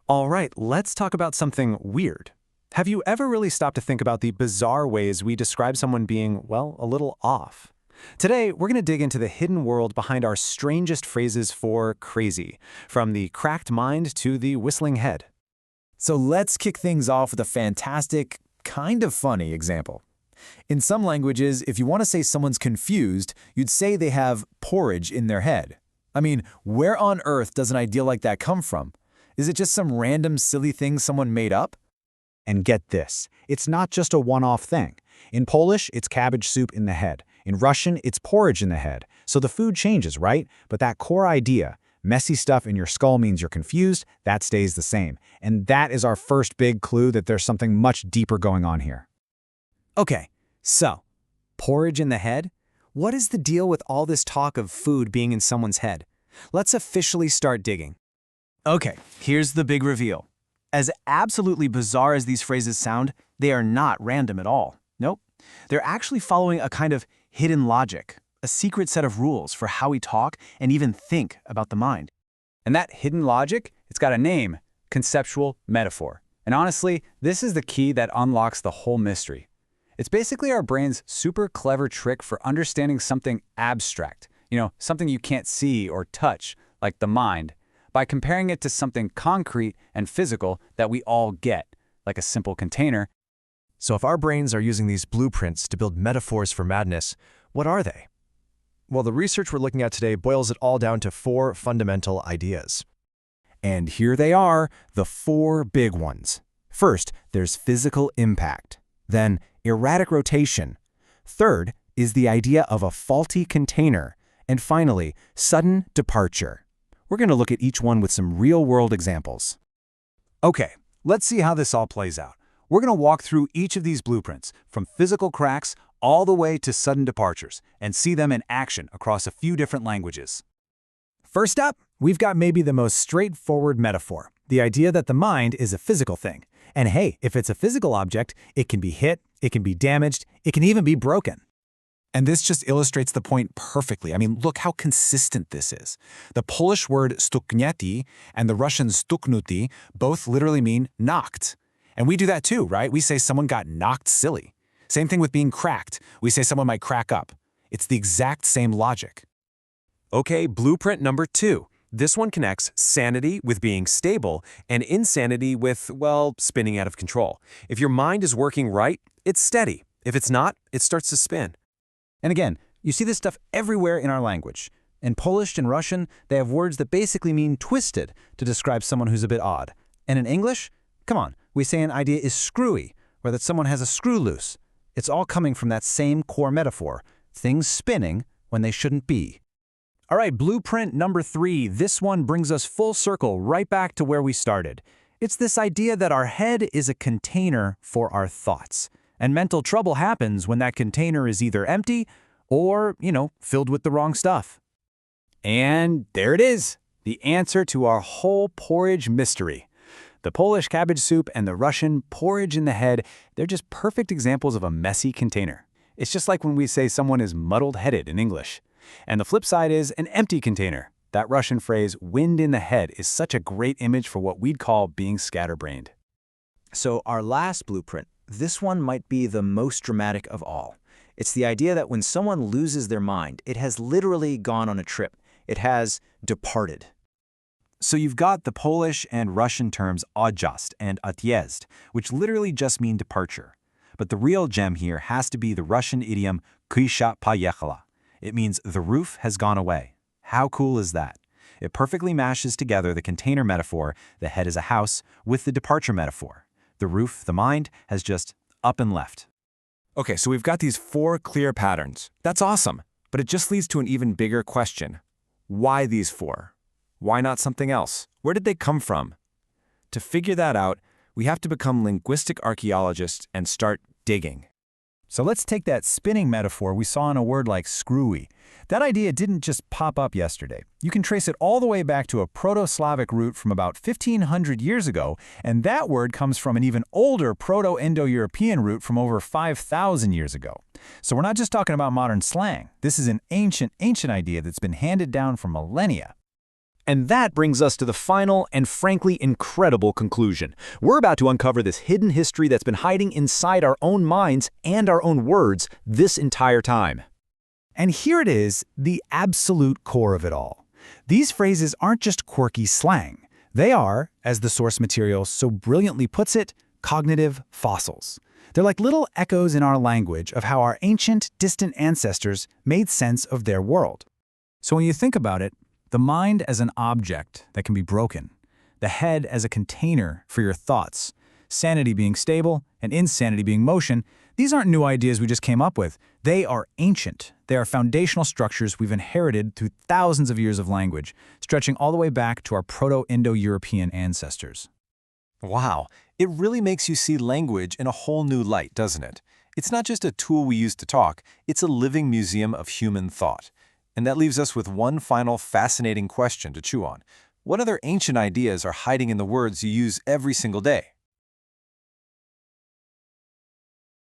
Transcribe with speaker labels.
Speaker 1: All right, let's talk about something weird. Have you ever really stopped to think about the bizarre ways we describe someone being, well, a little off? Today, we're going to dig into the hidden world behind our strangest phrases for crazy, from the cracked mind to the whistling head.
Speaker 2: So let's kick things off with a fantastic, kind of funny example. In some languages, if you want to say someone's confused, you'd say they have porridge in their head. I mean, where on earth does an idea like that come from? Is it just some random silly thing someone made up?
Speaker 3: And get this, it's not just a one-off thing. In Polish, it's cabbage soup in the head. In Russian, it's porridge in the head. So the food changes, right? But that core idea, messy stuff in your skull means you're confused, that stays the same. And that is our first big clue that there's something much deeper going on here.
Speaker 1: Okay, so, porridge in the head? What is the deal with all this talk of food being in someone's head? Let's officially start digging. Okay, here's the big reveal. As absolutely bizarre as these phrases sound, they are not random at all. Nope. They're actually following a kind of hidden logic, a secret set of rules for how we talk and even think about the mind. And that hidden logic, it's got a name, conceptual metaphor. And honestly, this is the key that unlocks the whole mystery. It's basically our brain's super clever trick for understanding something abstract, something you can't see or touch, like the mind, by comparing it to something concrete and physical that we all get, like a simple container.
Speaker 4: So if our brains are using these blueprints to build metaphors for madness, what are they? Well, the research we're looking at today boils it all down to 4 fundamental ideas. And here they are, the 4 big ones. First, there's physical impact. Then, erratic rotation. Third is the idea of a faulty container. And finally, sudden departure. We're going to look at each one with some real-world examples.
Speaker 1: Okay, let's see how this all plays out. We're going to walk through each of these blueprints, from physical cracks all the way to sudden departures, and see them in action across a few different languages.
Speaker 2: First up, we've got maybe the most straightforward metaphor, the idea that the mind is a physical thing. And hey, if it's a physical object, it can be hit, it can be damaged, it can even be broken. And this just illustrates the point perfectly. I mean, look how consistent this is. The Polish word stuknięty and the Russian stuknuty both literally mean knocked. And we do that too, right? We say someone got knocked silly. Same thing with being cracked. We say someone might crack up. It's the exact same logic.
Speaker 4: Okay, blueprint number 2. This one connects sanity with being stable and insanity with, well, spinning out of control. If your mind is working right, it's steady. If it's not, it starts to spin.
Speaker 2: And again, you see this stuff everywhere in our language. In Polish and Russian, they have words that basically mean twisted to describe someone who's a bit odd. And in English, come on, we say an idea is screwy, or that someone has a screw loose. It's all coming from that same core metaphor, things spinning when they shouldn't be. All right, blueprint number 3. This one brings us full circle right back to where we started. It's this idea that our head is a container for our thoughts. And mental trouble happens when that container is either empty or, filled with the wrong stuff.
Speaker 1: And there it is, the answer to our whole porridge mystery. The Polish cabbage soup and the Russian porridge in the head, they're just perfect examples of a messy container. It's just like when we say someone is muddled-headed in English. And the flip side is an empty container. That Russian phrase, wind in the head, is such a great image for what we'd call being scatterbrained.
Speaker 5: So our last blueprint, this one might be the most dramatic of all. It's the idea that when someone loses their mind, it has literally gone on a trip. It has departed.
Speaker 1: So you've got the Polish and Russian terms odjazd and odjezd, which literally just mean departure. But the real gem here has to be the Russian idiom krysha pojechała. It means the roof has gone away. How cool is that? It perfectly mashes together the container metaphor, the head is a house, with the departure metaphor. The roof, the mind, has just up and left.
Speaker 4: Okay, so we've got these 4 clear patterns. That's awesome, but it just leads to an even bigger question. Why these 4? Why not something else? Where did they come from? To figure that out, we have to become linguistic archaeologists and start digging.
Speaker 2: So let's take that spinning metaphor we saw in a word like screwy. That idea didn't just pop up yesterday. You can trace it all the way back to a Proto-Slavic root from about 1,500 years ago, and that word comes from an even older Proto-Indo-European root from over 5,000 years ago. So we're not just talking about modern slang. This is an ancient idea that's been handed down for millennia.
Speaker 3: And that brings us to the final and frankly incredible conclusion. We're about to uncover this hidden history that's been hiding inside our own minds and our own words this entire time.
Speaker 2: And here it is, the absolute core of it all. These phrases aren't just quirky slang. They are, as the source material so brilliantly puts it, cognitive fossils. They're like little echoes in our language of how our ancient, distant ancestors made sense of their world. So when you think about it, the mind as an object that can be broken, the head as a container for your thoughts, sanity being stable and insanity being motion, these aren't new ideas we just came up with. They are ancient. They are foundational structures we've inherited through thousands of years of language, stretching all the way back to our Proto-Indo-European ancestors.
Speaker 4: Wow, it really makes you see language in a whole new light, doesn't it? It's not just a tool we use to talk, it's a living museum of human thought. And that leaves us with one final fascinating question to chew on. What other ancient ideas are hiding in the words you use every single day?